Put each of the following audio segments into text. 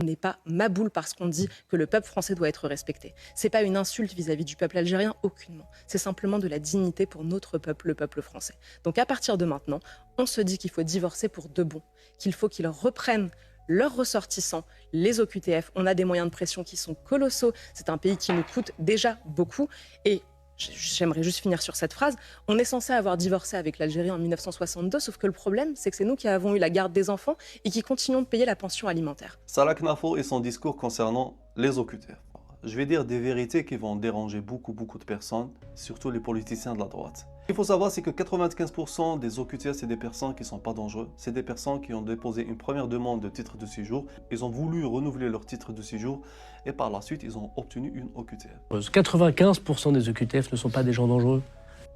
On n'est pas maboule parce qu'on dit que le peuple français doit être respecté. C'est pas une insulte vis-à-vis du peuple algérien, aucunement. C'est simplement de la dignité pour notre peuple, le peuple français. Donc à partir de maintenant, on se dit qu'il faut divorcer pour de bon, qu'il faut qu'ils reprennent leurs ressortissants, les OQTF. On a des moyens de pression qui sont colossaux. C'est un pays qui nous coûte déjà beaucoup. Et j'aimerais juste finir sur cette phrase. On est censé avoir divorcé avec l'Algérie en 1962, sauf que le problème, c'est que c'est nous qui avons eu la garde des enfants et qui continuons de payer la pension alimentaire. Salah Knafo et son discours concernant les OQTF. Je vais dire des vérités qui vont déranger beaucoup de personnes, surtout les politiciens de la droite. Ce qu'il faut savoir, c'est que 95% des OQTF, c'est des personnes qui ne sont pas dangereuses. C'est des personnes qui ont déposé une première demande de titre de séjour. Ils ont voulu renouveler leur titre de séjour et par la suite, ils ont obtenu une OQTF. 95% des OQTF ne sont pas des gens dangereux.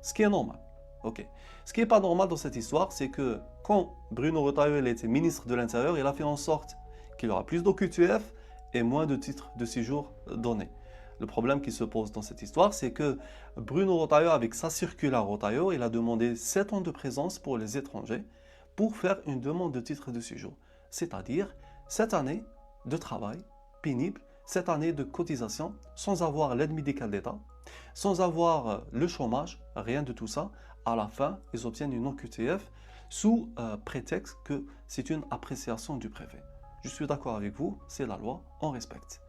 Ce qui est normal. Ok. Ce qui n'est pas normal dans cette histoire, c'est que quand Bruno Retailleau était ministre de l'Intérieur, il a fait en sorte qu'il y aura plus d'OQTF et moins de titres de séjour donnés. Le problème qui se pose dans cette histoire, c'est que Bruno Retailleau, avec sa circulaire Retailleau, il a demandé 7 ans de présence pour les étrangers pour faire une demande de titre de séjour. C'est-à-dire 7 années de travail pénible, 7 années de cotisation sans avoir l'aide médicale d'État, sans avoir le chômage, rien de tout ça. À la fin, ils obtiennent une OQTF sous prétexte que c'est une appréciation du préfet. Je suis d'accord avec vous, c'est la loi, on respecte.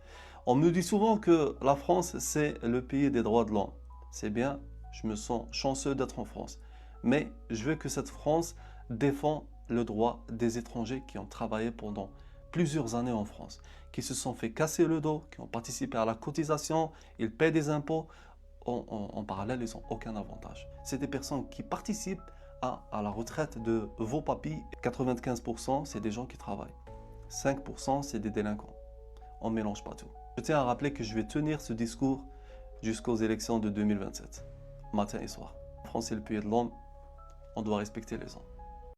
On me dit souvent que la France, c'est le pays des droits de l'homme. C'est bien, je me sens chanceux d'être en France. Mais je veux que cette France défend le droit des étrangers qui ont travaillé pendant plusieurs années en France, qui se sont fait casser le dos, qui ont participé à la cotisation, ils paient des impôts. En parallèle, ils n'ont aucun avantage. C'est des personnes qui participent à la retraite de vos papis. 95%, c'est des gens qui travaillent. 5%, c'est des délinquants. On ne mélange pas tout. Je tiens à rappeler que je vais tenir ce discours jusqu'aux élections de 2027, matin et soir. La France est le pays de l'homme, on doit respecter les hommes.